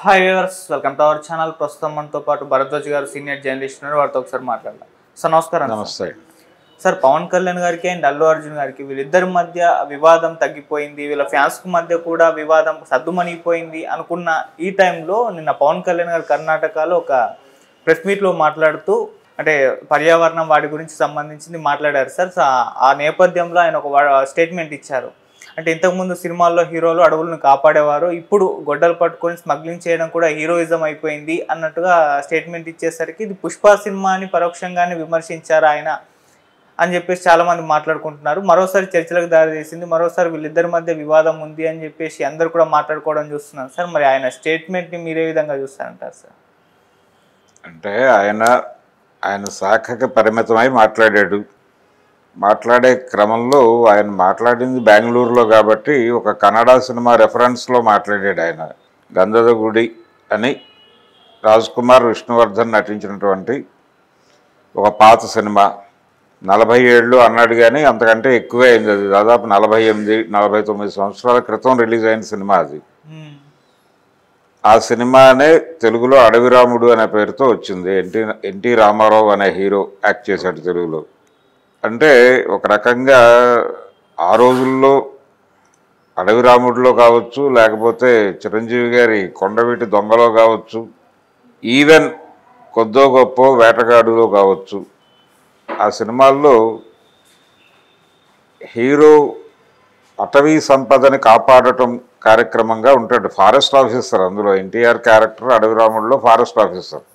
Hi viewers, welcome to our channel. ప్రస్తుతం మనతో పాటు భరద్వాజ్ గారు సీనియర్ జర్నలిస్ట్ ఉన్నారు. వారితో ఒకసారి మాట్లాడదాం. సార్ నమస్కారం. నమస్తే సార్, పవన్ కళ్యాణ్ గారికి అండ్ అల్లు అర్జున్ గారికి వీళ్ళిద్దరి మధ్య వివాదం తగ్గిపోయింది, వీళ్ళ ఫ్యాన్స్ మధ్య కూడా వివాదం సద్దుమణిగిపోయింది అనుకున్న ఈ టైంలో నిన్న పవన్ కళ్యాణ్ గారు కర్ణాటకలో ఒక ప్రెస్ మీట్లో మాట్లాడుతూ అంటే పర్యావరణం వాటి గురించి సంబంధించింది మాట్లాడారు సార్. ఆ నేపథ్యంలో ఆయన ఒక స్టేట్మెంట్ ఇచ్చారు. అంటే ఇంతకుముందు సినిమాల్లో హీరోలు అడవులను కాపాడేవారు, ఇప్పుడు గొడ్డలు పట్టుకొని స్మగ్లింగ్ చేయడం కూడా హీరోయిజం అయిపోయింది అన్నట్టుగా స్టేట్మెంట్ ఇచ్చేసరికి ఇది పుష్ప సినిమాని పరోక్షంగానే విమర్శించారు ఆయన అని చెప్పేసి చాలామంది మాట్లాడుకుంటున్నారు. మరోసారి చర్చలకు దారి తీసింది, మరోసారి వీళ్ళిద్దరి మధ్య వివాదం ఉంది అని చెప్పేసి అందరు కూడా మాట్లాడుకోవడం చూస్తున్నారు సార్. మరి ఆయన స్టేట్మెంట్ని మీరే విధంగా చూస్తారంటారు సార్? అంటే ఆయన శాఖకి పరిమితమై మాట్లాడాడు. మాట్లాడే క్రమంలో ఆయన మాట్లాడింది బెంగళూరులో కాబట్టి ఒక కన్నడ సినిమా రెఫరెన్స్లో మాట్లాడాడు. ఆయన గంధద గుడి అని రాజ్ కుమార్ విష్ణువర్ధన్ నటించినటువంటి ఒక పాత సినిమా, 40 ఏళ్ళు అన్నాడు కానీ అంతకంటే ఎక్కువే అయింది. అది దాదాపు 48-49 సంవత్సరాల క్రితం రిలీజ్ అయిన సినిమా అది. ఆ సినిమానే తెలుగులో అడవిరాముడు అనే పేరుతో వచ్చింది. ఎన్టీ రామారావు అనే హీరో యాక్ట్ చేశాడు తెలుగులో. అంటే ఒక రకంగా ఆ రోజుల్లో అడవిరాముడిలో కావచ్చు, లేకపోతే చిరంజీవి గారి కొండవీటి దొంగలో కావచ్చు, ఈవెన్ కొద్దో గొప్ప వేటగాడులో కావచ్చు, ఆ సినిమాల్లో హీరో అటవీ సంపదని కాపాడటం కార్యక్రమంగా ఉంటాడు. ఫారెస్ట్ ఆఫీసర్ అందులో ఎన్టీఆర్ క్యారెక్టర్ అడవిరాముడిలో ఫారెస్ట్ ఆఫీసర్.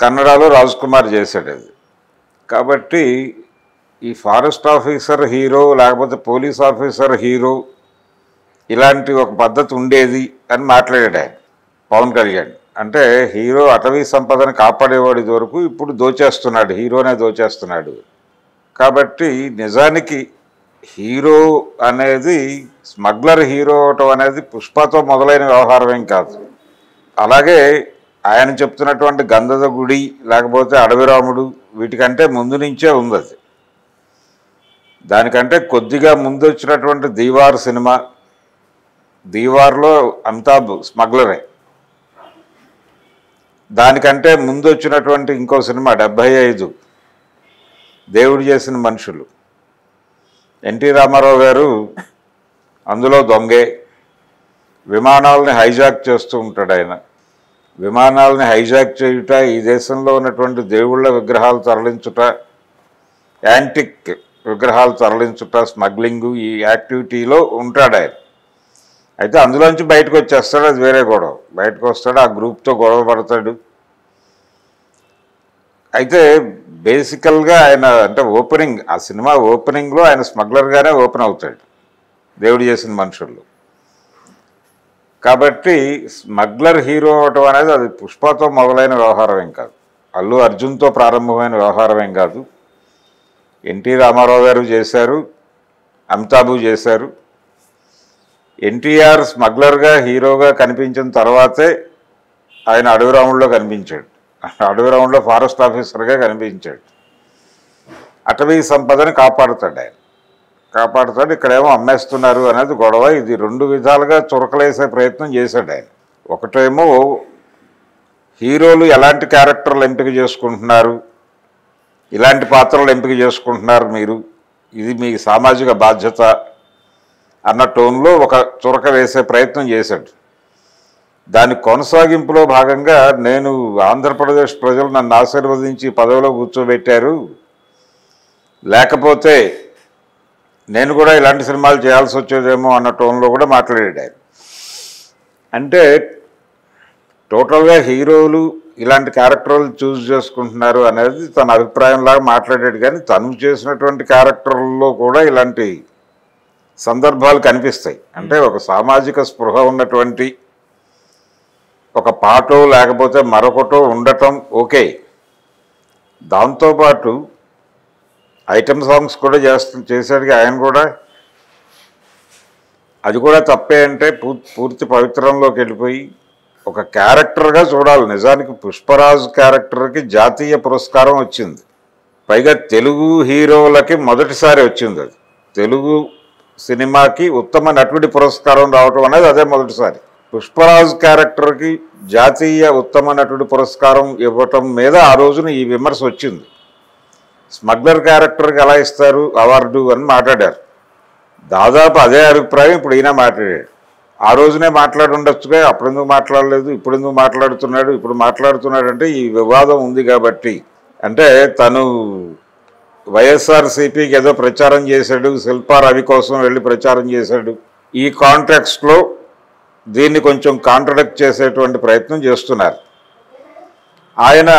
కన్నడలో రాజ్ కుమార్ చేశాడు అది. కాబట్టి ఈ ఫారెస్ట్ ఆఫీసర్ హీరో లేకపోతే పోలీస్ ఆఫీసర్ హీరో ఇలాంటి ఒక పద్ధతి ఉండేది అని మాట్లాడాడు ఆయన పవన్ కళ్యాణ్. అంటే హీరో అటవీ సంపదను కాపాడేవాడి వరకు ఇప్పుడు దోచేస్తున్నాడు, హీరోనే దోచేస్తున్నాడు. కాబట్టి నిజానికి హీరో అనేది స్మగ్లర్ హీరో అవటం అనేది పుష్పతో మొదలైన వ్యవహారమేం కాదు. అలాగే ఆయన చెప్తున్నటువంటి గంధద గుడి లేకపోతే అడవిరాముడు వీటికంటే ముందు నుంచే ఉంది అది. దానికంటే కొద్దిగా ముందు వచ్చినటువంటి దీవార్ సినిమా, దీవార్లో అమితాబ్ స్మగ్లరే. దానికంటే ముందు వచ్చినటువంటి ఇంకో సినిమా 75 దేవుడు చేసిన మనుషులు, ఎన్టీ రామారావు గారు అందులో దొంగే. విమానాలని హైజాక్ చేస్తూ ఉంటాడు ఆయన. విమానాలని హైజాక్ చేయుట, ఈ దేశంలో ఉన్నటువంటి దేవుళ్ళ విగ్రహాలు తరలించుట, యాంటిక్ విగ్రహాలు తరలించుట, స్మగ్లింగు, ఈ యాక్టివిటీలో ఉంటాడు ఆయన. అయితే అందులోంచి బయటకు వచ్చేస్తాడు, అది వేరే గొడవ. బయటకు వస్తాడు, ఆ గ్రూప్తో గొడవ పడతాడు. అయితే బేసికల్గా ఆయన అంటే ఓపెనింగ్, ఆ సినిమా ఓపెనింగ్లో ఆయన స్మగ్లర్గానే ఓపెన్ అవుతాడు దేవుడు చేసిన మనుషుల్లో. కాబట్టి స్మగ్లర్ హీరో అవటం అనేది అది పుష్పతో మొదలైన వ్యవహారమేం కాదు, అల్లు అర్జున్తో ప్రారంభమైన వ్యవహారమేం కాదు. ఎన్టీ రామారావు గారు చేశారు, అమితాబ్ చేశారు. ఎన్టీఆర్ స్మగ్లర్గా హీరోగా కనిపించిన తర్వాతే ఆయన అడవిరాముడిలో కనిపించాడు. అడవిరాముడిలో ఫారెస్ట్ ఆఫీసర్గా కనిపించాడు. అటవీ సంపదని కాపాడుతాడు ఆయన, కాపాడుతాడు. ఇక్కడేమో అమ్మేస్తున్నారు అనేది గొడవ. ఇది 2 విధాలుగా చురకలేసే ప్రయత్నం చేశాడు ఆయన. ఒకటేమో హీరోలు ఎలాంటి క్యారెక్టర్లు ఎంపిక చేసుకుంటున్నారు, ఇలాంటి పాత్రలు ఎంపిక చేసుకుంటున్నారు మీరు, ఇది మీ సామాజిక బాధ్యత అన్న టోన్లో ఒక చురక వేసే ప్రయత్నం చేశాడు. దాని కొనసాగింపులో భాగంగా నేను ఆంధ్రప్రదేశ్ ప్రజలు నన్ను ఆశీర్వదించి పదవిలో కూర్చోబెట్టారు, లేకపోతే నేను కూడా ఇలాంటి సినిమాలు చేయాల్సి వచ్చేదేమో అన్న టోన్లో కూడా మాట్లాడాడు ఆయన. అంటే టోటల్గా హీరోలు ఇలాంటి క్యారెక్టర్లు చూస్ చేసుకుంటున్నారు అనేది తన అభిప్రాయంలాగా మాట్లాడాడు. కానీ తను చేసినటువంటి క్యారెక్టర్లలో కూడా ఇలాంటి సందర్భాలు కనిపిస్తాయి. అంటే ఒక సామాజిక స్పృహ ఉన్నటువంటి ఒక పాటో లేకపోతే మరొకటో ఉండటం ఓకే. దాంతోపాటు ఐటమ్ సాంగ్స్ కూడా చేశాడు ఆయన కూడా. అది కూడా తప్పే అంటే పూర్తి పవిత్రంలోకి వెళ్ళిపోయి ఒక క్యారెక్టర్గా చూడాలి. నిజానికి పుష్పరాజ్ క్యారెక్టర్కి జాతీయ పురస్కారం వచ్చింది, పైగా తెలుగు హీరోలకి మొదటిసారి వచ్చింది. అది తెలుగు సినిమాకి ఉత్తమ నటుడి పురస్కారం రావటం అనేది అదే మొదటిసారి. పుష్పరాజ్ క్యారెక్టర్కి జాతీయ ఉత్తమ నటుడు పురస్కారం ఇవ్వటం మీద ఆ రోజున ఈ విమర్శ వచ్చింది. స్మగ్లర్ క్యారెక్టర్కి ఎలా ఇస్తారు అవార్డు అని మాట్లాడారు. దాదాపు అదే అభిప్రాయం ఇప్పుడు ఈయన మాట్లాడాడు. ఆ రోజునే మాట్లాడి ఉండొచ్చుగా, అప్పుడెందుకు మాట్లాడలేదు, ఇప్పుడెందుకు మాట్లాడుతున్నాడు, ఇప్పుడు మాట్లాడుతున్నాడంటే ఈ వివాదం ఉంది కాబట్టి. అంటే తను వైఎస్ఆర్సీపీకి ఏదో ప్రచారం చేశాడు, శిల్పా రవి కోసం వెళ్ళి ప్రచారం చేశాడు. ఈ కాంటెక్స్ట్లో దీన్ని కొంచెం కాంట్రడిక్ట్ చేసేటువంటి ప్రయత్నం చేస్తున్నారు. ఆయన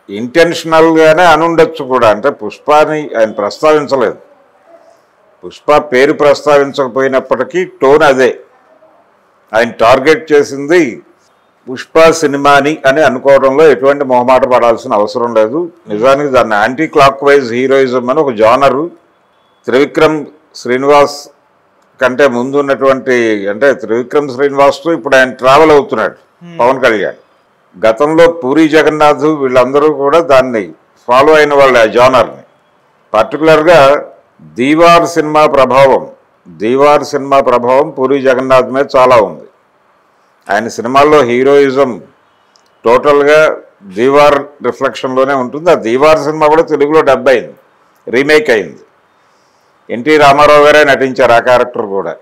ఇంటెన్షనల్గానే అనుండొచ్చు కూడా. అంటే పుష్పని ఆయన ప్రస్తావించలేదు, పుష్ప పేరు ప్రస్తావించకపోయినప్పటికీ టోన్ అదే. ఆయన టార్గెట్ చేసింది పుష్ప సినిమాని అని అనుకోవడంలో ఎటువంటి మొహమాట పడాల్సిన అవసరం లేదు. నిజానికి దాన్ని యాంటీ క్లాక్ వైజ్ హీరోయిజం అని ఒక జానరు త్రివిక్రమ్ శ్రీనివాస్ కంటే ముందు ఉన్నటువంటి, అంటే త్రివిక్రమ్ శ్రీనివాస్తో ఇప్పుడు ఆయన ట్రావెల్ అవుతున్నాడు పవన్ కళ్యాణ్. గతంలో పూరి జగన్నాథ్ వీళ్ళందరూ కూడా దాన్ని ఫాలో అయిన వాళ్ళు ఆ జానర్ని. పర్టికులర్గా దీవార్ సినిమా ప్రభావం పూరి జగన్నాథ్ మీద చాలా ఉంది. ఆయన సినిమాల్లో హీరోయిజం టోటల్గా దీవార్ రిఫ్లెక్షన్లోనే ఉంటుంది. ఆ దీవార్ సినిమా కూడా తెలుగులో డబ్ అయింది, రీమేక్ అయింది. ఎన్టీ రామారావు గారే నటించారు ఆ క్యారెక్టర్ కూడా.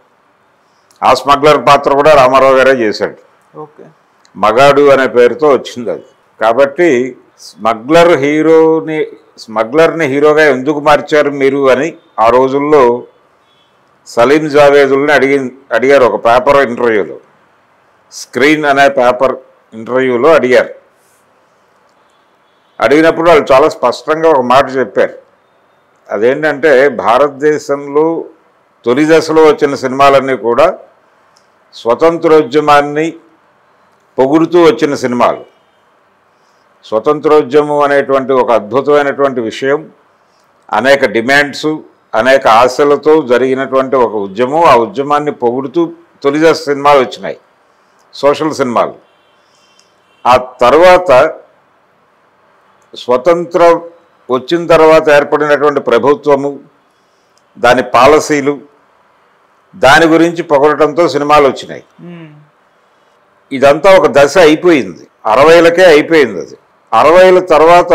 ఆ స్మగ్లర్ పాత్ర కూడా రామారావు గారే చేశాడు. ఓకే, మగాడు అనే పేరుతో వచ్చింది అది. కాబట్టి స్మగ్లర్ని హీరోగా ఎందుకు మార్చారు మీరు అని ఆ రోజుల్లో సలీం జావేదుల్ని అడిగారు ఒక పేపర్ ఇంటర్వ్యూలో, స్క్రీన్ అనే పేపర్ ఇంటర్వ్యూలో అడిగారు. అడిగినప్పుడు వాళ్ళు చాలా స్పష్టంగా ఒక మాట చెప్పారు. అదేంటంటే భారతదేశంలో తొలి దశలో వచ్చిన సినిమాలన్నీ కూడా స్వతంత్రోద్యమాన్ని పొగుడుతూ వచ్చిన సినిమాలు. స్వతంత్రోద్యమం అనేటువంటి ఒక అద్భుతమైనటువంటి విషయం, అనేక డిమాండ్స్, అనేక ఆశలతో జరిగినటువంటి ఒక ఉద్యమం. ఆ ఉద్యమాన్ని పొగుడుతూ తొలి దశ సినిమాలు వచ్చినాయి, సోషల్ సినిమాలు. ఆ తర్వాత స్వతంత్రం వచ్చిన తర్వాత ఏర్పడినటువంటి ప్రభుత్వము, దాని పాలసీలు, దాని గురించి పొగడటంతో సినిమాలు వచ్చినాయి. ఇదంతా ఒక దశ అయిపోయింది, 60లకే అయిపోయింది అది. 60ల తర్వాత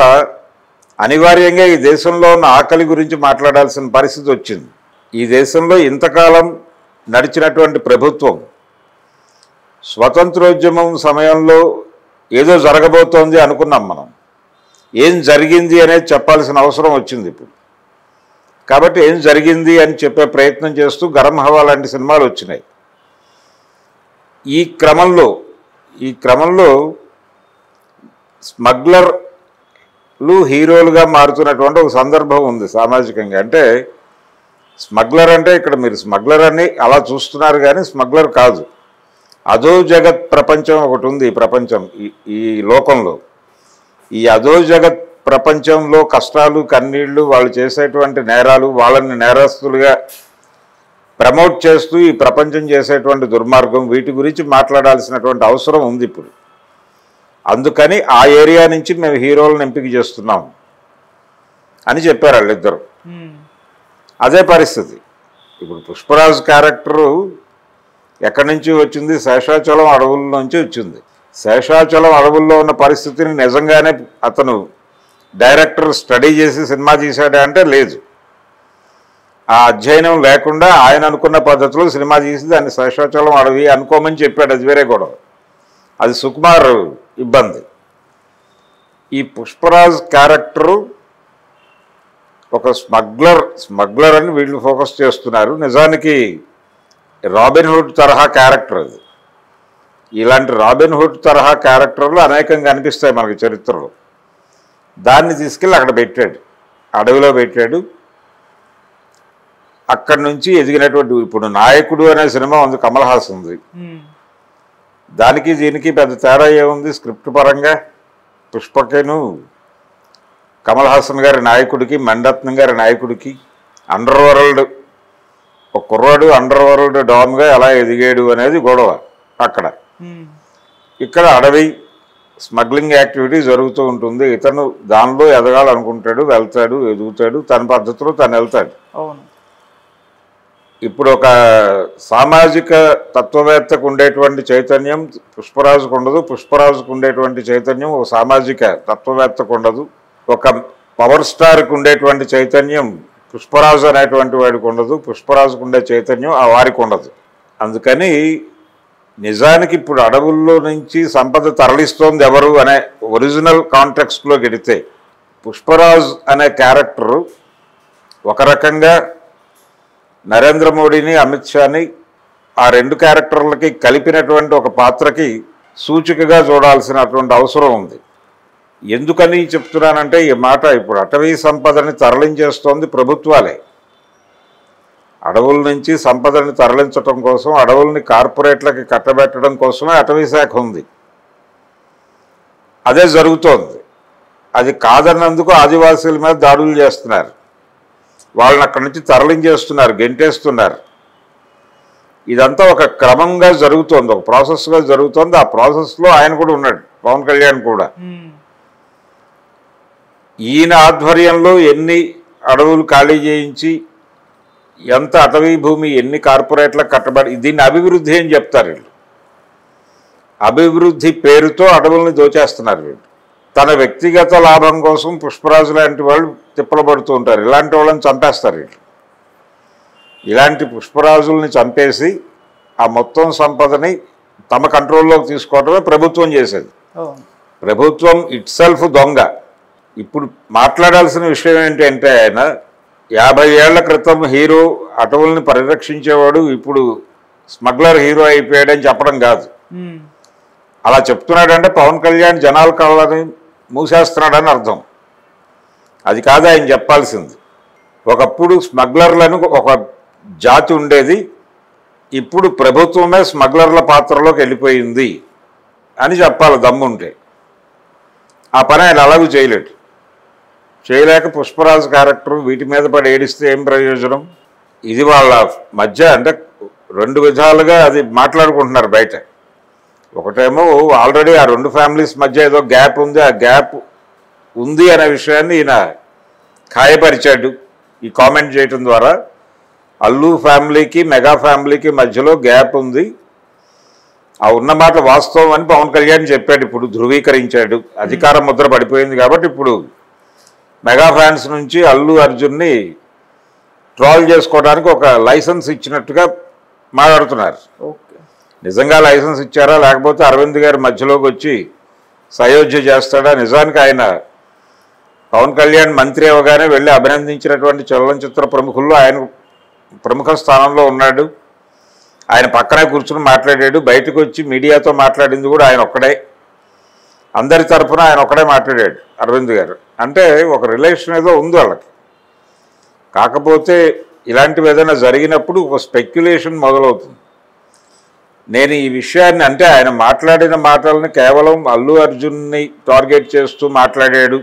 అనివార్యంగా ఈ దేశంలో ఉన్న ఆకలి గురించి మాట్లాడాల్సిన పరిస్థితి వచ్చింది. ఈ దేశంలో ఇంతకాలం నడిచినటువంటి ప్రభుత్వం స్వతంత్రోద్యమం సమయంలో ఏదో జరగబోతోంది అనుకున్నాం మనం. ఏం జరిగింది అనేది చెప్పాల్సిన అవసరం వచ్చింది ఇప్పుడు. కాబట్టి ఏం జరిగింది అని చెప్పే ప్రయత్నం చేస్తూ గరం హవా లాంటి సినిమాలు వచ్చినాయి. ఈ క్రమంలో స్మగ్లర్లు హీరోలుగా మారుతున్నటువంటి ఒక సందర్భం ఉంది సామాజికంగా. అంటే స్మగ్లర్ అంటే ఇక్కడ మీరు స్మగ్లర్ అని అలా చూస్తున్నారు కానీ స్మగ్లర్ కాదు. అదో జగత్ ప్రపంచం ఒకటి ఉంది ఈ ప్రపంచం, ఈ లోకంలో. ఈ అదో జగత్ ప్రపంచంలో కష్టాలు, కన్నీళ్లు, వాళ్ళు చేసేటువంటి నేరాలు, వాళ్ళని నేరస్తులుగా ప్రమోట్ చేస్తూ ఈ ప్రపంచం చేసేటువంటి దుర్మార్గం, వీటి గురించి మాట్లాడాల్సినటువంటి అవసరం ఉంది ఇప్పుడు. అందుకని ఆ ఏరియా నుంచి మేము హీరోలను ఎంపిక చేస్తున్నాం అని చెప్పారు వాళ్ళిద్దరు. అదే పరిస్థితి ఇప్పుడు. పుష్పరాజ్ క్యారెక్టరు ఎక్కడి నుంచి వచ్చింది? శేషాచలం అడవుల నుంచి వచ్చింది. శేషాచలం అడవుల్లో ఉన్న పరిస్థితిని నిజంగానే అతను డైరెక్టర్ స్టడీ చేసి సినిమా తీశాడా అంటే లేదు. ఆ అధ్యయనం లేకుండా ఆయన అనుకున్న పద్ధతిలో సినిమా తీసి దాన్ని శేషాచలం అడవి అనుకోమని చెప్పాడు. అది వేరే గొడవ, అది సుకుమార్ ఇబ్బంది. ఈ పుష్పరాజ్ క్యారెక్టరు ఒక స్మగ్లర్ అని వీళ్ళు ఫోకస్ చేస్తున్నారు. నిజానికి రాబిన్ హుడ్ తరహా క్యారెక్టర్ అది. ఇలాంటి రాబిన్ హుడ్ తరహా క్యారెక్టర్లు అనేకంగా అనిపిస్తాయి మనకి చరిత్రలో. దాన్ని తీసుకెళ్ళి అక్కడ పెట్టాడు, అడవిలో పెట్టాడు. అక్కడి నుంచి ఎదిగినటువంటి ఇప్పుడు నాయకుడు అనే సినిమా ఉంది, కమల్ హాసన్ ఉంది. దానికి దీనికి పెద్ద తేడా ఏముంది స్క్రిప్ట్ పరంగా? పుష్పకేను కమల్ హాసన్ గారి నాయకుడికి, మణిరత్నం గారి నాయకుడికి, అండర్ వరల్డ్ ఒక కుర్రాడు అండర్ వరల్డ్ డాన్గా ఎలా ఎదిగాడు అనేది గొడవ అక్కడ. ఇక్కడ అడవి స్మగ్లింగ్ యాక్టివిటీ జరుగుతూ ఉంటుంది. ఇతను దానిలో ఎదగాలనుకుంటాడు, వెళ్తాడు, ఎదుగుతాడు, తన పద్ధతిలో తను వెళ్తాడు. ఇప్పుడు ఒక సామాజిక తత్వవేత్తకు ఉండేటువంటి చైతన్యం పుష్పరాజుకు ఉండదు, పుష్పరాజుకు ఉండేటువంటి చైతన్యం ఒక సామాజిక తత్వవేత్తకు ఉండదు, ఒక పవర్ స్టార్కు ఉండేటువంటి చైతన్యం పుష్పరాజు అనేటువంటి వాడికి ఉండదు, పుష్పరాజుకు ఉండే చైతన్యం ఆ వారికి ఉండదు. అందుకని నిజానికి ఇప్పుడు అడవుల్లో నుంచి సంపద తరలిస్తోంది ఎవరు అనే ఒరిజినల్ కాంటెక్స్ట్లో గెడితే పుష్పరాజు అనే క్యారెక్టరు ఒక రకంగా నరేంద్ర మోడీని, అమిత్ షాని ఆ రెండు క్యారెక్టర్లకి కలిపినటువంటి ఒక పాత్రకి సూచికగా చూడాల్సినటువంటి అవసరం ఉంది. ఎందుకని చెప్తున్నానంటే ఈ మాట, ఇప్పుడు అటవీ సంపదని తరలించేస్తోంది ప్రభుత్వాలే. అడవుల నుంచి సంపదని తరలించడం కోసం, అడవుల్ని కార్పొరేట్లకి కట్టబెట్టడం కోసమే అటవీ శాఖ ఉంది. అదే జరుగుతోంది. అది కాదన్నందుకు ఆదివాసీల మీద దాడులు చేస్తున్నారు, వాళ్ళని అక్కడి నుంచి తరలించేస్తున్నారు, గెంటేస్తున్నారు. ఇదంతా ఒక క్రమంగా జరుగుతోంది, ఒక ప్రాసెస్గా జరుగుతోంది. ఆ ప్రాసెస్లో ఆయన కూడా ఉన్నాడు, పవన్ కళ్యాణ్ కూడా. ఈయన ఆధ్వర్యంలో ఎన్ని అడవులు ఖాళీ చేయించి ఎంత అటవీ భూమి ఎన్ని కార్పొరేట్లకు కట్టబడి, దీన్ని అభివృద్ధి అని చెప్తారు వీళ్ళు. అభివృద్ధి పేరుతో అడవుల్ని దోచేస్తున్నారు వీళ్ళు. తన వ్యక్తిగత లాభం కోసం పుష్పరాజు లాంటి వాళ్ళు తిప్పలు పడుతూ ఉంటారు. ఇలాంటి వాళ్ళని చంపేస్తారు వీళ్ళు. ఇలాంటి పుష్పరాజుల్ని చంపేసి ఆ మొత్తం సంపదని తమ కంట్రోల్లోకి తీసుకోవడమే ప్రభుత్వం చేసేది. ప్రభుత్వం ఇట్ సెల్ఫ్ దొంగ. ఇప్పుడు మాట్లాడాల్సిన విషయం ఏంటంటే, ఆయన 50 ఏళ్ల క్రితం హీరో, అటవుల్ని పరిరక్షించేవాడు, ఇప్పుడు స్మగ్లర్ హీరో అయిపోయాడని చెప్పడం కాదు. అలా చెప్తున్నాడంటే పవన్ కళ్యాణ్ జనాల కళ్ళని మూసేస్తున్నాడని అర్థం. అది కాదు ఆయన చెప్పాల్సింది. ఒకప్పుడు స్మగ్లర్లను ఒక జాతి ఉండేది, ఇప్పుడు ప్రభుత్వమే స్మగ్లర్ల పాత్రలోకి వెళ్ళిపోయింది అని చెప్పాలి దమ్ముంటే. ఆ పని ఆయన అలాగూ చేయలేక పుష్పరాజు క్యారెక్టర్ వీటి మీద పడి ఏడిస్తే ఏం ప్రయోజనం? ఇది వాళ్ళ మధ్య అంటే రెండు విధాలుగా అది మాట్లాడుకుంటున్నారు బయట. ఒకటేమో ఆల్రెడీ ఆ రెండు ఫ్యామిలీస్ మధ్య ఏదో గ్యాప్ ఉంది, ఆ గ్యాప్ ఉంది అనే విషయాన్ని ఈయన ఖాయపరిచాడు ఈ కామెంట్ చేయటం ద్వారా. అల్లు ఫ్యామిలీకి, మెగా ఫ్యామిలీకి మధ్యలో గ్యాప్ ఉంది, ఆ ఉన్నమాట వాస్తవం అని పవన్ కళ్యాణ్ చెప్పాడు. ఇప్పుడు ధృవీకరించాడు. అధికార ముద్ర పడిపోయింది కాబట్టి ఇప్పుడు మెగా ఫ్యాన్స్ నుంచి అల్లు అర్జున్ని ట్రోల్ చేసుకోవడానికి ఒక లైసెన్స్ ఇచ్చినట్టుగా మాట్లాడుతున్నారు. నిజంగా లైసెన్స్ ఇచ్చారా, లేకపోతే అరవింద్ గారి మధ్యలోకి వచ్చి సయోధ్య చేస్తాడా? నిజానికి ఆయన పవన్ కళ్యాణ్ మంత్రి అవగానే వెళ్ళి అభినందించినటువంటి చలనచిత్ర ప్రముఖుల్లో ఆయన ప్రముఖ స్థానంలో ఉన్నాడు. ఆయన పక్కనే కూర్చుని మాట్లాడాడు. బయటకు వచ్చి మీడియాతో మాట్లాడింది కూడా ఆయన ఒక్కడే. అందరి తరఫున ఆయన ఒక్కడే మాట్లాడాడు అరవింద్ గారు. అంటే ఒక రిలేషన్ ఏదో ఉంది వాళ్ళకి. కాకపోతే ఇలాంటివి ఏదైనా జరిగినప్పుడు ఒక స్పెక్యులేషన్ మొదలవుతుంది. నేను ఈ విషయాన్ని, అంటే ఆయన మాట్లాడిన మాటలను కేవలం అల్లు అర్జున్ని టార్గెట్ చేస్తూ మాట్లాడాడు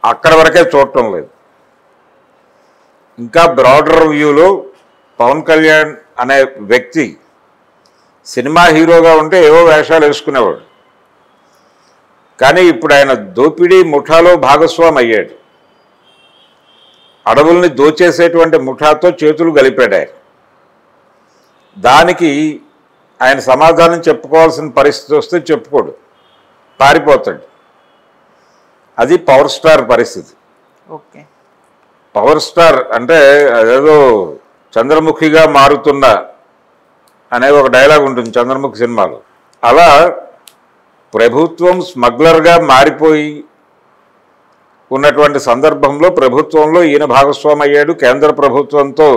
అక్కడ వరకే చూడటం లేదు. ఇంకా బ్రాడర్ వ్యూలో పవన్ కళ్యాణ్ అనే వ్యక్తి సినిమా హీరోగా ఉంటే ఏవో వేషాలు వేసుకునేవాడు. కానీ ఇప్పుడు ఆయన దోపిడీ ముఠాలో భాగస్వామి అయ్యాడు. అడవుల్ని దోచేసేటువంటి ముఠాతో చేతులు గలిపాడు ఆయన. దానికి ఆయన సమాధానం చెప్పుకోవాల్సిన పరిస్థితి వస్తే చెప్పుకోడు, పారిపోతాడు. అది పవర్ స్టార్ పరిస్థితి. ఓకే, పవర్ స్టార్ అంటే అదేదో చంద్రముఖిగా మారుతున్న అనే ఒక డైలాగ్ ఉంటుంది చంద్రముఖి సినిమాలో. అలా ప్రభుత్వం స్మగ్లర్గా మారిపోయి ఉన్నటువంటి సందర్భంలో ప్రభుత్వంలో ఈయన భాగస్వామి అయ్యాడు. కేంద్ర ప్రభుత్వంతో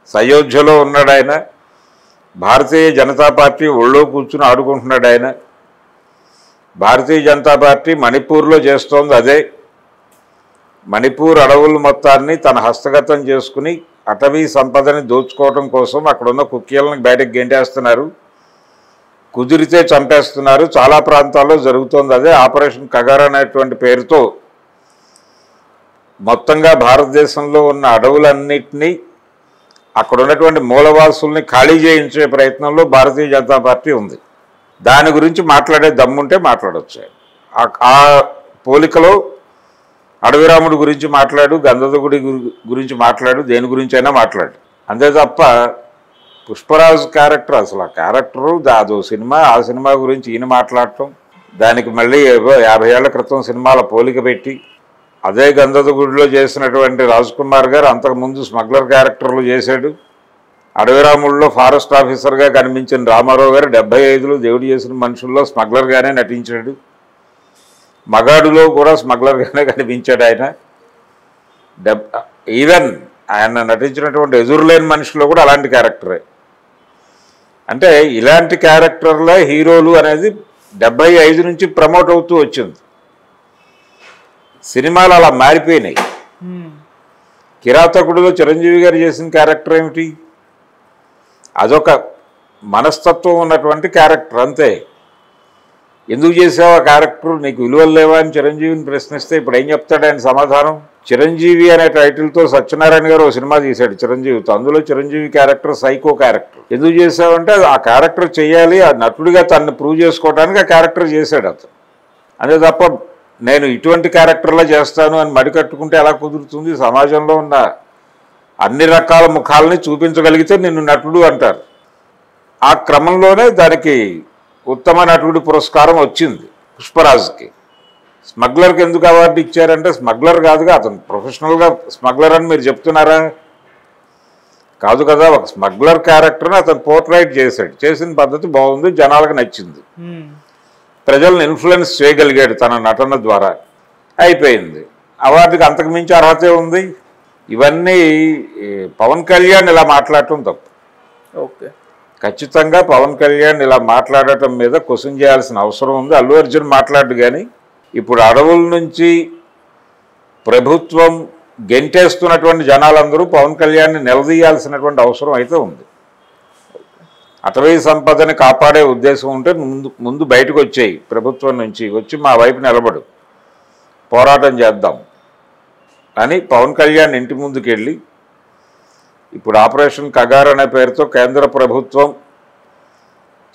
సయోధ్యలో ఉన్నాడు ఆయన. భారతీయ జనతా పార్టీ ఒళ్ళో కూర్చుని ఆడుకుంటున్నాడు ఆయన. భారతీయ జనతా పార్టీ మణిపూర్లో చేస్తోంది అదే. మణిపూర్ అడవుల మొత్తాన్ని తన హస్తగతం చేసుకుని అటవీ సంపదని దోచుకోవడం కోసం అక్కడున్న కుక్కీలను బయటకు గెంటేస్తున్నారు, కుదిరితే చంపేస్తున్నారు. చాలా ప్రాంతాల్లో జరుగుతోంది అదే. ఆపరేషన్ కగార్ అనేటువంటి పేరుతో మొత్తంగా భారతదేశంలో ఉన్న అడవులన్నింటినీ, అక్కడ ఉన్నటువంటి మూలవాసుల్ని ఖాళీ చేయించే ప్రయత్నంలో భారతీయ జనతా పార్టీ ఉంది. దాని గురించి మాట్లాడే దమ్ముంటే మాట్లాడవచ్చు. ఆ పోలికలో అడవిరాముడి గురించి మాట్లాడు, గంధదగుడి గురించి మాట్లాడు, దేని గురించి అయినా మాట్లాడు. అంతే తప్ప పుష్పరాజు క్యారెక్టర్ అసలు ఆ క్యారెక్టరు అదో సినిమా, ఆ సినిమా గురించి ఈయన మాట్లాడటం, దానికి మళ్ళీ 50 ఏళ్ల క్రితం సినిమాల పోలిక పెట్టి, అదే గంధదగుడిలో చేసినటువంటి రాజ్ కుమార్ గారు అంతకుముందు స్మగ్లర్ క్యారెక్టర్లు చేశాడు. అడవిరాముల్లో ఫారెస్ట్ ఆఫీసర్గా కనిపించిన రామారావు గారు 75లో దేవుడు చేసిన మనుషుల్లో స్మగ్లర్గానే నటించాడు. మగాడులో కూడా స్మగ్లర్గానే కనిపించాడు ఆయన. ఈవెన్ ఆయన నటించినటువంటి ఎదురులేని మనిషిలో కూడా అలాంటి క్యారెక్టరే. అంటే ఇలాంటి క్యారెక్టర్లే హీరోలు అనేది 75 నుంచి ప్రమోట్ అవుతూ వచ్చింది. సినిమాలు అలా మారిపోయినాయి. కిరాతకుడిలో చిరంజీవి గారు చేసిన క్యారెక్టర్ ఏమిటి? అదొక మనస్తత్వం ఉన్నటువంటి క్యారెక్టర్ అంతే. ఎందుకు చేసావు ఆ క్యారెక్టర్, నీకు విలువలు లేవా అని చిరంజీవిని ప్రశ్నిస్తే ఇప్పుడు ఏం చెప్తాడు ఆయన సమాధానం? చిరంజీవి అనే టైటిల్తో సత్యనారాయణ గారు ఒక సినిమా తీశాడు చిరంజీవితో. అందులో చిరంజీవి క్యారెక్టర్ సైకో క్యారెక్టర్. ఎందుకు చేసావంటే ఆ క్యారెక్టర్ చేయాలి, ఆ నటుడిగా తనని ప్రూవ్ చేసుకోవడానికి ఆ క్యారెక్టర్ చేశాడు అతను. అదే తప్ప నేను ఇటువంటి క్యారెక్టర్లా చేస్తాను అని మడికట్టుకుంటే ఎలా కుదురుతుంది? సమాజంలో ఉన్న అన్ని రకాల ముఖాలని చూపించగలిగితే నిన్ను నటుడు అంటారు. ఆ క్రమంలోనే దానికి ఉత్తమ నటుడి పురస్కారం వచ్చింది పుష్పరాజుకి. స్మగ్లర్కి ఎందుకు అవార్డు ఇచ్చారంటే స్మగ్లర్ కాదుగా, అతను ప్రొఫెషనల్గా స్మగ్లర్ అని మీరు చెప్తున్నారా? కాదు కదా, ఒక స్మగ్లర్ క్యారెక్టర్ని అతను పోర్ట్రైట్ చేశాడు. చేసిన పద్ధతి బాగుంది, జనాలకు నచ్చింది, ప్రజలను ఇన్ఫ్లుయెన్స్ చేయగలిగాడు తన నటన ద్వారా, అయిపోయింది. అవార్డుకి అంతకుమించి అర్హతే ఉంది. ఇవన్నీ పవన్ కళ్యాణ్ ఇలా మాట్లాడటం తప్పు. ఓకే, ఖచ్చితంగా పవన్ కళ్యాణ్ ఇలా మాట్లాడటం మీద క్వశ్చన్ చేయాల్సిన అవసరం ఉంది. అల్లు అర్జున్ మాట్లాడు కానీ ఇప్పుడు అడవుల నుంచి ప్రభుత్వం గెంటేస్తున్నటువంటి జనాలందరూ పవన్ కళ్యాణ్ని నిలదీయాల్సినటువంటి అవసరం అయితే ఉంది. అటవీ సంపదని కాపాడే ఉద్దేశం ఉంటే ముందు బయటకు వచ్చేయి, ప్రభుత్వం నుంచి వచ్చి మా వైపు నిలబడు, పోరాటం చేద్దాం అని పవన్ కళ్యాణ్ ఇంటి ముందుకు వెళ్ళి, ఇప్పుడు ఆపరేషన్ కగార్ అనే పేరుతో కేంద్ర ప్రభుత్వం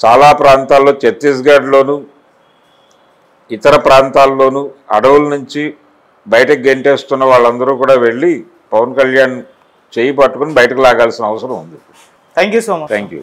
చాలా ప్రాంతాల్లో, ఛత్తీస్గఢ్లోను ఇతర ప్రాంతాల్లోనూ అడవుల నుంచి బయటకు గెంటేస్తున్న వాళ్ళందరూ కూడా వెళ్ళి పవన్ కళ్యాణ్ చేయి పట్టుకుని బయటకు లాగాల్సిన అవసరం ఉంది. Thank you so much. Thank you.